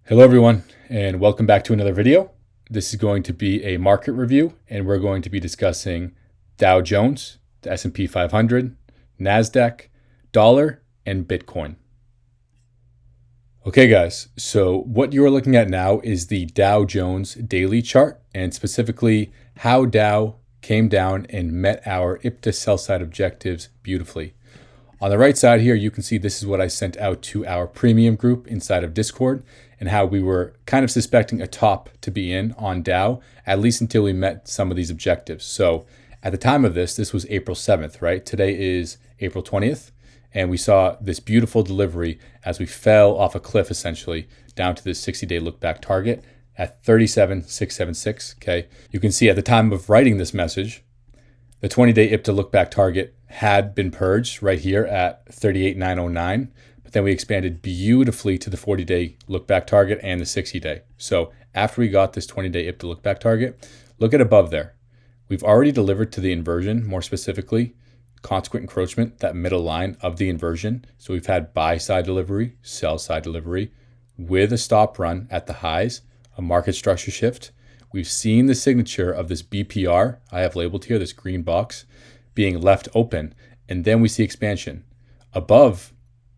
Hello everyone, and welcome back to another video. This is going to be a market review, and we're going to be discussing Dow Jones, the S&P 500, NASDAQ, dollar, and Bitcoin. Okay guys, so what you're looking at now is the Dow Jones daily chart, and specifically how Dow came down and met our IPTA sell side objectives beautifully. On the right side here, you can see this is what I sent out to our premium group inside of Discord and how we were kind of suspecting a top to be in on Dow, at least until we met some of these objectives. So at the time of this was April 7th, right? Today is April 20th. And we saw this beautiful delivery as we fell off a cliff, essentially, down to this 60-day look-back target at 37,676, okay? You can see at the time of writing this message, the 20-day IPTA look-back target had been purged right here at 38,909, but then we expanded beautifully to the 40-day look-back target and the 60-day. So after we got this 20-day IPTA look-back target, look at above there. We've already delivered to the inversion, more specifically, consequent encroachment, that middle line of the inversion. So we've had buy side delivery, sell side delivery, with a stop run at the highs, a market structure shift. We've seen the signature of this BPR, I have labeled here, this green box, being left open, and then we see expansion. Above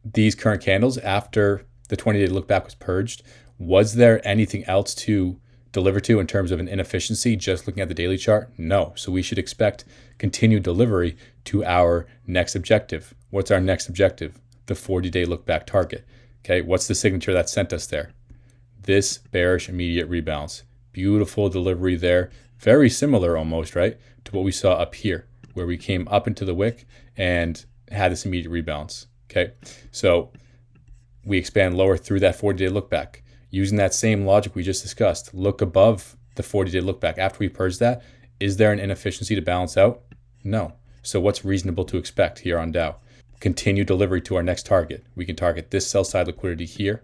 these current candles, after the 20-day look back was purged, was there anything else to deliver to in terms of an inefficiency just looking at the daily chart? No. So we should expect continued delivery to our next objective. What's our next objective? The 40-day look back target. Okay, what's the signature that sent us there? This bearish immediate rebalance. Beautiful delivery there. Very similar almost, right, to what we saw up here, where we came up into the wick and had this immediate rebalance. Okay, so we expand lower through that 40-day look back. Using that same logic we just discussed, look above the 40-day look back. After we purge that, is there an inefficiency to balance out? No. So what's reasonable to expect here on Dow? Continue delivery to our next target. We can target this sell side liquidity here,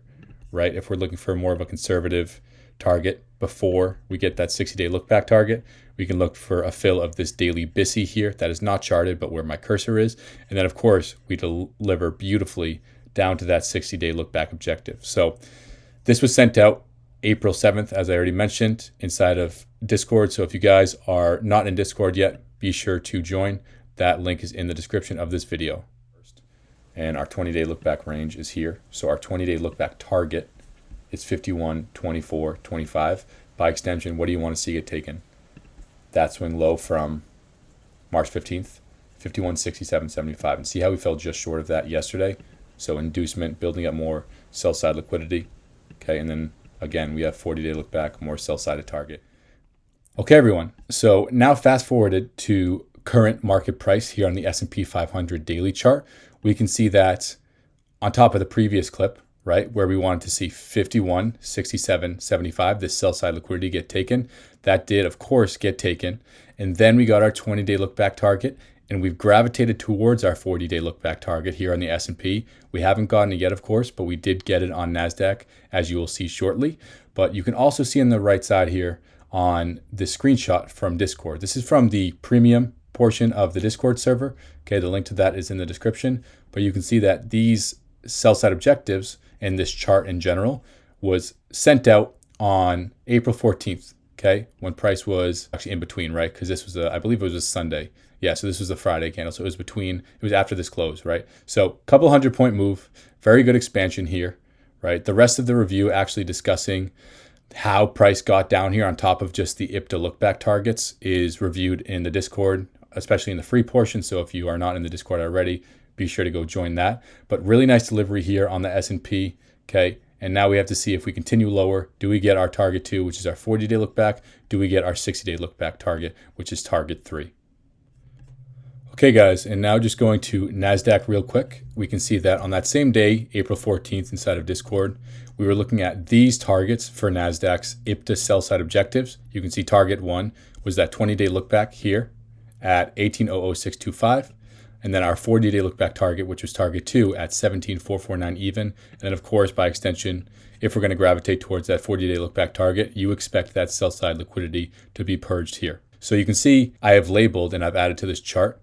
right? If we're looking for more of a conservative target before we get that 60-day look back target, we can look for a fill of this daily BISI here that is not charted, but where my cursor is. And then of course we deliver beautifully down to that 60-day look back objective. So this was sent out April 7th, as I already mentioned, inside of Discord. So if you guys are not in Discord yet, be sure to join. That link is in the description of this video. And our 20-day look back range is here. So our 20-day look back target is 51, 24, 25. By extension, what do you want to see get taken? That swing low from March 15th, 51.6775. And see how we fell just short of that yesterday? So inducement, building up more sell side liquidity. Okay, and then again, we have 40-day look back, more sell sided target. Okay, everyone. So now fast forwarded to current market price here on the S&P 500 daily chart. We can see that on top of the previous clip, right, where we wanted to see 51.6775, this sell side liquidity get taken. That did, of course, get taken. And then we got our 20-day look back target, and we've gravitated towards our 40-day look back target here on the S&P. We haven't gotten it yet, of course, but we did get it on NASDAQ, as you will see shortly. But you can also see on the right side here on the screenshot from Discord. This is from the premium portion of the Discord server. Okay, the link to that is in the description. But you can see that these sell side objectives and this chart in general was sent out on April 14th, okay, when price was actually in between, right? Because this was I believe it was a Sunday. Yeah, so this was the Friday candle. So it was after this close, right? So couple 100-point move, very good expansion here, right? The rest of the review actually discussing how price got down here on top of just the IPTA look back targets is reviewed in the Discord, especially in the free portion. So if you are not in the Discord already, be sure to go join that. But really nice delivery here on the S&P, okay? And now we have to see if we continue lower. Do we get our target 2, which is our 40-day look back? Do we get our 60-day look back target, which is target 3? Okay, guys, and now just going to NASDAQ real quick. We can see that on that same day, April 14th, inside of Discord, we were looking at these targets for NASDAQ's IPTA sell side objectives. You can see target 1 was that 20-day look back here at 18,00625. And then our 40-day look back target, which was target 2 at 17,449 even. And then, of course, by extension, if we're going to gravitate towards that 40-day look back target, you expect that sell side liquidity to be purged here. So you can see I have labeled and I've added to this chart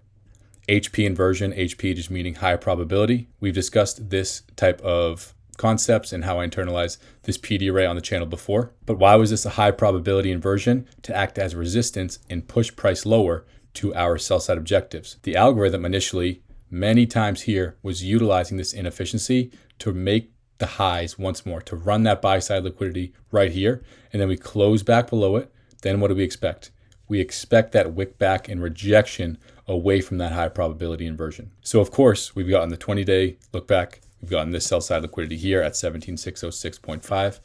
HP inversion, HP just meaning higher probability. We've discussed this type of concepts and how I internalize this PD array on the channel before. But why was this a high probability inversion? To act as resistance and push price lower to our sell side objectives. The algorithm initially, many times here, was utilizing this inefficiency to make the highs once more, to run that buy side liquidity right here. And then we close back below it. Then what do we expect? We expect that wick back and rejection away from that high probability inversion. So of course, we've gotten the 20-day look back. We've gotten this sell side liquidity here at 17606.5.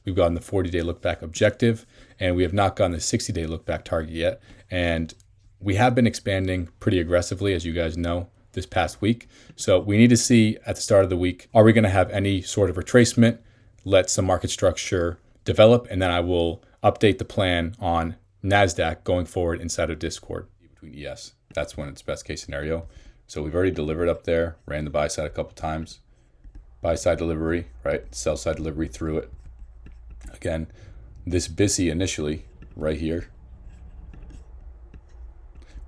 We've gotten the 40-day look back objective, and we have not gotten the 60-day look back target yet. And we have been expanding pretty aggressively, as you guys know, this past week. So we need to see at the start of the week, are we going to have any sort of retracement, let some market structure develop, and then I will update the plan on NASDAQ going forward inside of Discord between ES. That's when it's best case scenario. So we've already delivered up there, ran the buy side a couple times. Buy side delivery, right? Sell side delivery through it. Again, this BISI initially right here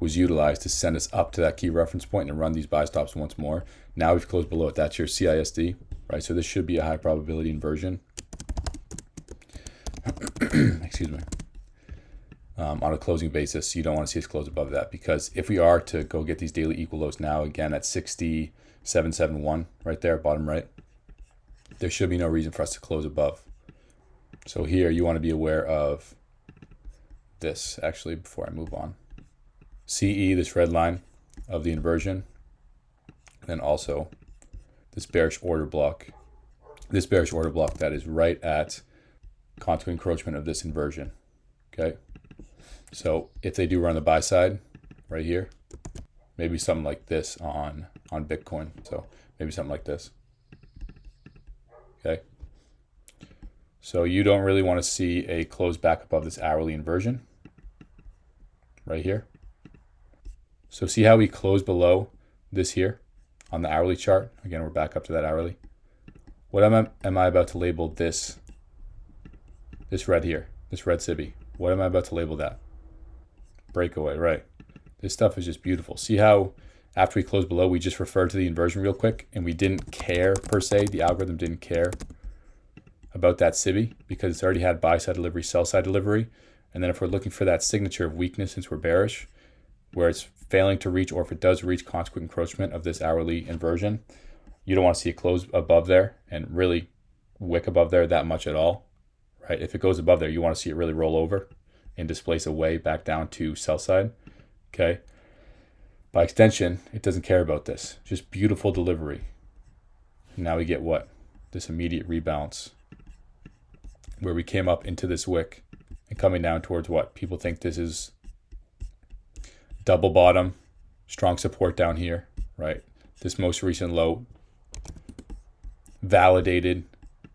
was utilized to send us up to that key reference point and run these buy stops once more. Now we've closed below it. That's your CISD, right? So this should be a high probability inversion. Excuse me. On a closing basis, you don't want to see us close above that, because if we are to go get these daily equal lows now, again at 67.71 right there, bottom right, there should be no reason for us to close above. So here you want to be aware of this actually before I move on. CE, this red line of the inversion, and then also this bearish order block. This bearish order block that is right at constant encroachment of this inversion. Okay. So if they do run the buy side right here, maybe something like this on Bitcoin. So maybe something like this. Okay. So you don't really want to see a close back above this hourly inversion right here. So see how we close below this here on the hourly chart. Again, we're back up to that hourly. What am I about to label this red here, this red SIBI? What am I about to label that? Breakaway, right? This stuff is just beautiful. See how after we closed below, we just referred to the inversion real quick, and we didn't care per se. The algorithm didn't care about that SIBI because it's already had buy side delivery, sell side delivery. And then if we're looking for that signature of weakness, since we're bearish, where it's failing to reach, or if it does reach consequent encroachment of this hourly inversion, you don't want to see it close above there and really wick above there that much at all, right? If it goes above there, you want to see it really roll over and displace away back down to sell side, okay? By extension, it doesn't care about this. Just beautiful delivery. Now we get what? This immediate rebalance where we came up into this wick and coming down towards what? People think this is double bottom, strong support down here, right? This most recent low validated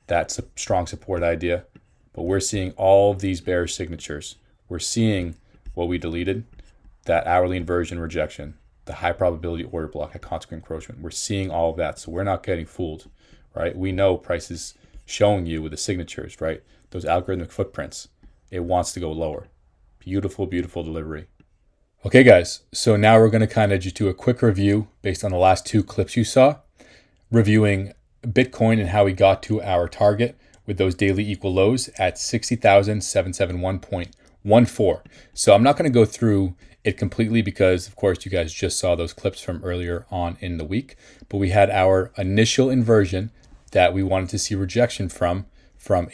that strong support idea, but we're seeing all of these bearish signatures. We're seeing what we deleted, that hourly inversion rejection, the high probability order block at consequent encroachment. We're seeing all of that, so we're not getting fooled, right? We know price is showing you with the signatures, right? Those algorithmic footprints. It wants to go lower. Beautiful, beautiful delivery. Okay, guys, so now we're going to kind of just do a quick review based on the last two clips you saw, reviewing Bitcoin and how we got to our target with those daily equal lows at 60,771.14. So I'm not going to go through it completely because, of course, you guys just saw those clips from earlier on in the week, but we had our initial inversion that we wanted to see rejection from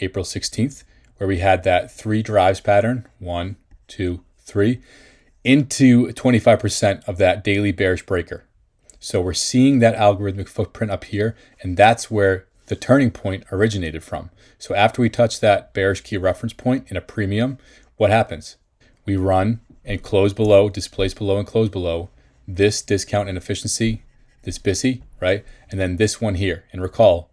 April 16th, where we had that 3 drives pattern, 1, 2, 3, into 25% of that daily bearish breaker. So we're seeing that algorithmic footprint up here, and that's where the turning point originated from. So after we touch that bearish key reference point in a premium, what happens? We run and close below, displace below and close below this discount inefficiency, this BISI, right? And then this one here. And recall,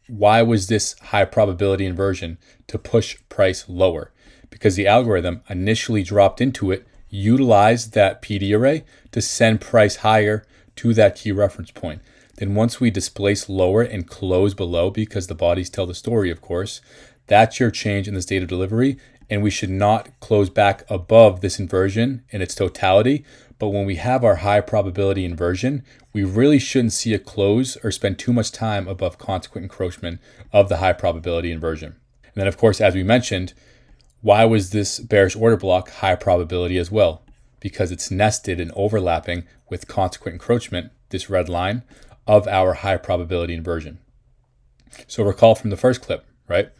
why was this high probability inversion to push price lower? Because the algorithm initially dropped into it, utilized that PD array to send price higher to that key reference point. Then once we displace lower and close below, because the bodies tell the story, of course, that's your change in the state of delivery. And we should not close back above this inversion in its totality, But when we have our high probability inversion, we really shouldn't see a close or spend too much time above consequent encroachment of the high probability inversion. And then, of course, as we mentioned, why was this bearish order block high probability as well? Because it's nested and overlapping with consequent encroachment, this red line, of our high probability inversion. So recall from the first clip, right?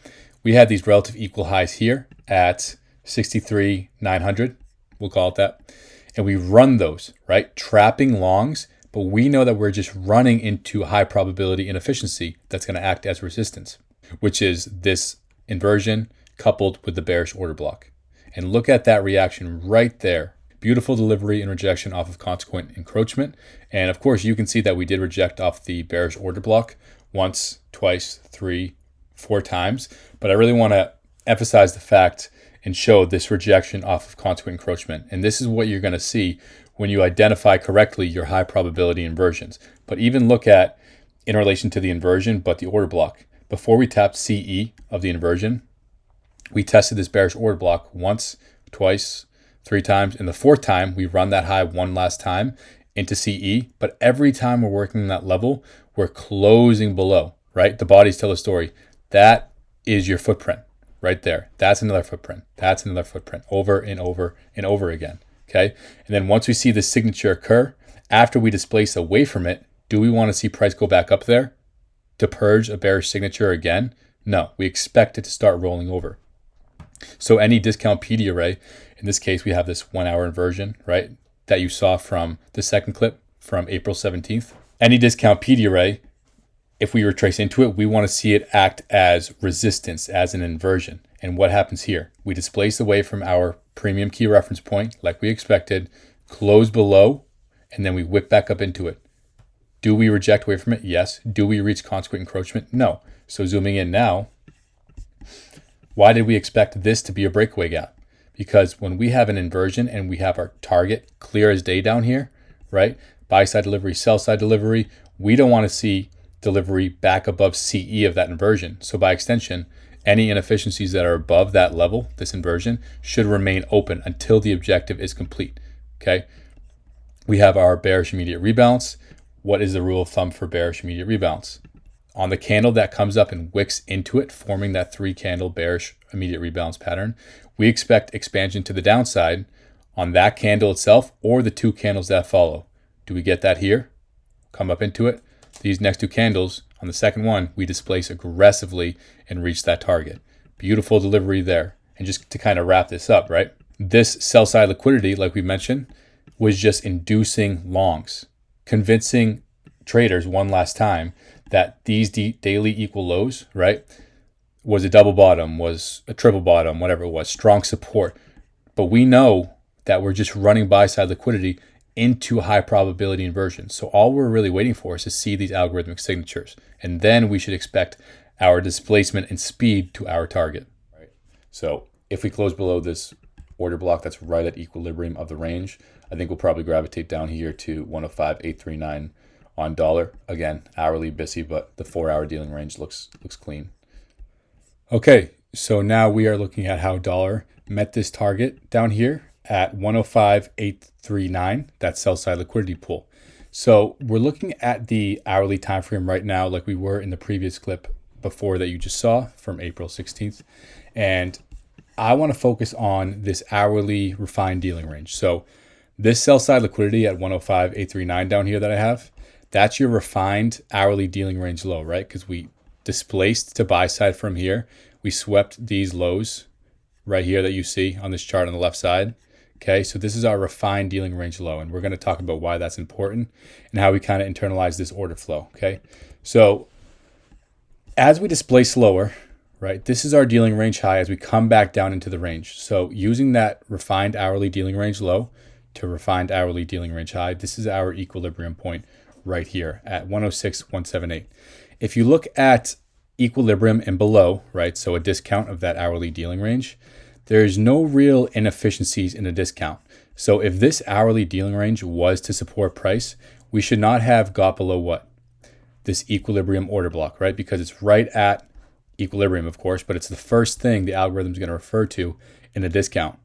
We had these relative equal highs here at 63,900, we'll call it that. And we run those, right? Trapping longs, but we know that we're just running into high probability inefficiency that's going to act as resistance, which is this inversion coupled with the bearish order block. And look at that reaction right there. Beautiful delivery and rejection off of consequent encroachment. And of course, you can see that we did reject off the bearish order block once, twice, 3, 4 times. But I really want to emphasize the fact and show this rejection off of consequent encroachment. And this is what you're going to see when you identify correctly your high probability inversions. But even look at in relation to the inversion, but the order block. Before we tapped CE of the inversion, we tested this bearish order block once, twice, 3 times. And the 4th time, we run that high one last time into CE. But every time we're working that level, we're closing below, right? The bodies tell a story. That is your footprint right there. That's another footprint. That's another footprint over and over and over again. Okay. And then once we see this signature occur, after we displace away from it, do we want to see price go back up there to purge a bearish signature again? No, we expect it to start rolling over. So any discount PD array, in this case, we have this 1 hour inversion, right? That you saw from the second clip from April 17th. Any discount PD array, if we retrace into it, we want to see it act as resistance, as an inversion. And what happens here? We displace away from our premium key reference point like we expected, close below, and then we whip back up into it. Do we reject away from it? Yes. Do we reach consequent encroachment? No. So zooming in now, why did we expect this to be a breakaway gap? Because when we have an inversion and we have our target clear as day down here, right? Buy side delivery, sell side delivery, we don't want to see delivery back above CE of that inversion. So by extension, any inefficiencies that are above that level, this inversion, should remain open until the objective is complete. Okay. We have our bearish immediate rebalance. What is the rule of thumb for bearish immediate rebalance? On the candle that comes up and wicks into it, forming that 3 candle bearish immediate rebalance pattern, we expect expansion to the downside on that candle itself or the 2 candles that follow. Do we get that here? Come up into it. These next 2 candles, on the second one, we displace aggressively and reach that target. Beautiful delivery there. And just to kind of wrap this up, right? This sell side liquidity, like we mentioned, was just inducing longs, convincing traders one last time that these daily equal lows, right, was a double bottom, was a triple bottom, whatever it was, strong support. But we know that we're just running buy side liquidity into high probability inversion. So all we're really waiting for is to see these algorithmic signatures. And then we should expect our displacement and speed to our target. Right. So if we close below this order block that's right at equilibrium of the range, I think we'll probably gravitate down here to 105.839 on dollar. Again, hourly busy, but the 4-hour dealing range looks clean. Okay, so now we are looking at how dollar met this target down here at 105.839, that sell side liquidity pool. So we're looking at the hourly time frame right now, like we were in the previous clip before that you just saw from April 16th. And I want to focus on this hourly refined dealing range. So this sell side liquidity at 105.839 down here that I have, that's your refined hourly dealing range low, right? Because we displaced to buy side from here. We swept these lows right here that you see on this chart on the left side. Okay, so this is our refined dealing range low, and we're going to talk about why that's important and how we kind of internalize this order flow. Okay, so as we displace lower, right, this is our dealing range high as we come back down into the range. So using that refined hourly dealing range low to refined hourly dealing range high, this is our equilibrium point right here at 106.178. If you look at equilibrium and below, right, so a discount of that hourly dealing range, there's no real inefficiencies in a discount. So if this hourly dealing range was to support price, we should not have got below what? This equilibrium order block, right? Because it's right at equilibrium, of course, but it's the first thing the algorithm is going to refer to in a discount.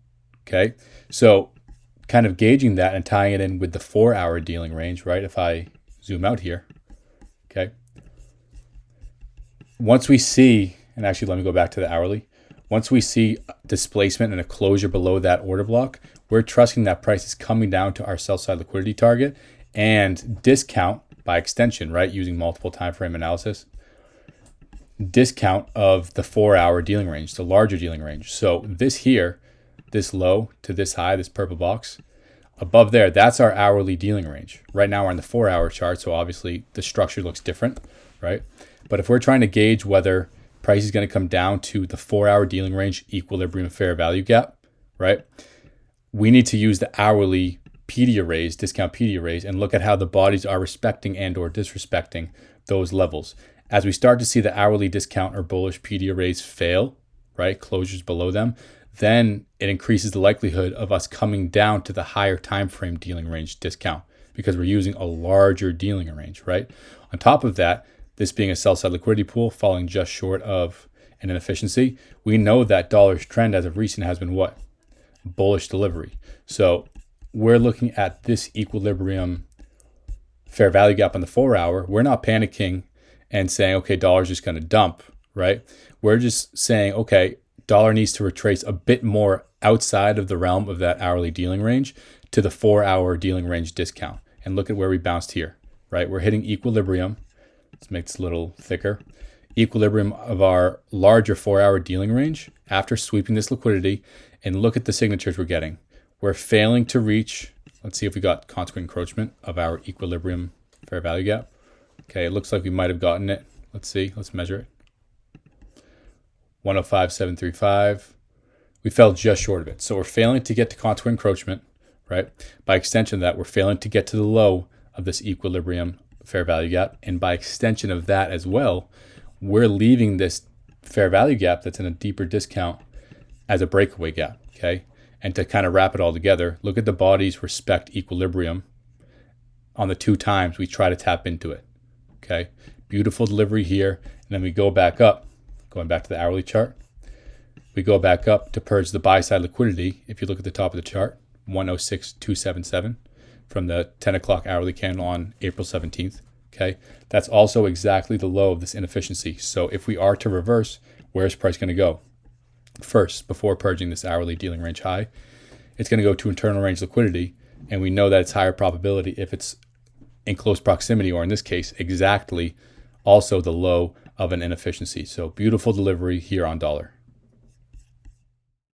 Okay. So kind of gauging that and tying it in with the 4-hour dealing range, right? If I zoom out here, okay. Once we see, and actually let me go back to the hourly. Once we see displacement and a closure below that order block, we're trusting that price is coming down to our sell side liquidity target and discount by extension, right? Using multiple time frame analysis, discount of the 4-hour dealing range, the larger dealing range. So this here, this low to this high, this purple box above there, that's our hourly dealing range. Right now we're on the 4-hour chart, so obviously the structure looks different, right? But if we're trying to gauge whether price is going to come down to the 4-hour dealing range, equilibrium fair value gap, right? We need to use the hourly PD arrays, discount PD arrays, and look at how the bodies are respecting and or disrespecting those levels. As we start to see the hourly discount or bullish PD arrays fail, right, closures below them, then it increases the likelihood of us coming down to the higher time frame dealing range discount because we're using a larger dealing range, right? On top of that, this being a sell-side liquidity pool falling just short of an inefficiency, we know that dollar's trend as of recent has been what? Bullish delivery. So we're looking at this equilibrium fair value gap on the 4-hour. We're not panicking and saying, okay, dollar's just going to dump, right? We're just saying, okay, dollar needs to retrace a bit more outside of the realm of that hourly dealing range to the 4-hour dealing range discount. And look at where we bounced here, right? We're hitting equilibrium. Let's make this a little thicker. Equilibrium of our larger 4-hour dealing range after sweeping this liquidity, and look at the signatures we're getting. We're failing to reach, let's see if we got consequent encroachment of our equilibrium fair value gap. Okay, it looks like we might have gotten it. Let's see, let's measure it. 105.735. We fell just short of it. So we're failing to get to consequent encroachment, right? By extension of that, we're failing to get to the low of this equilibrium fair value gap. And by extension of that as well, we're leaving this fair value gap that's in a deeper discount as a breakaway gap, okay? And to kind of wrap it all together, look at the bodies respect equilibrium on the 2 times we try to tap into it, okay? Beautiful delivery here. And then we go back up, going back to the hourly chart. We go back up to purge the buy side liquidity. If you look at the top of the chart, 106.277 from the 10 o'clock hourly candle on April 17th. Okay, that's also exactly the low of this inefficiency. So if we are to reverse, where's price going to go? First, before purging this hourly dealing range high, it's going to go to internal range liquidity. And we know that it's higher probability if it's in close proximity, or in this case, exactly also the low of an inefficiency. So beautiful delivery here on dollar.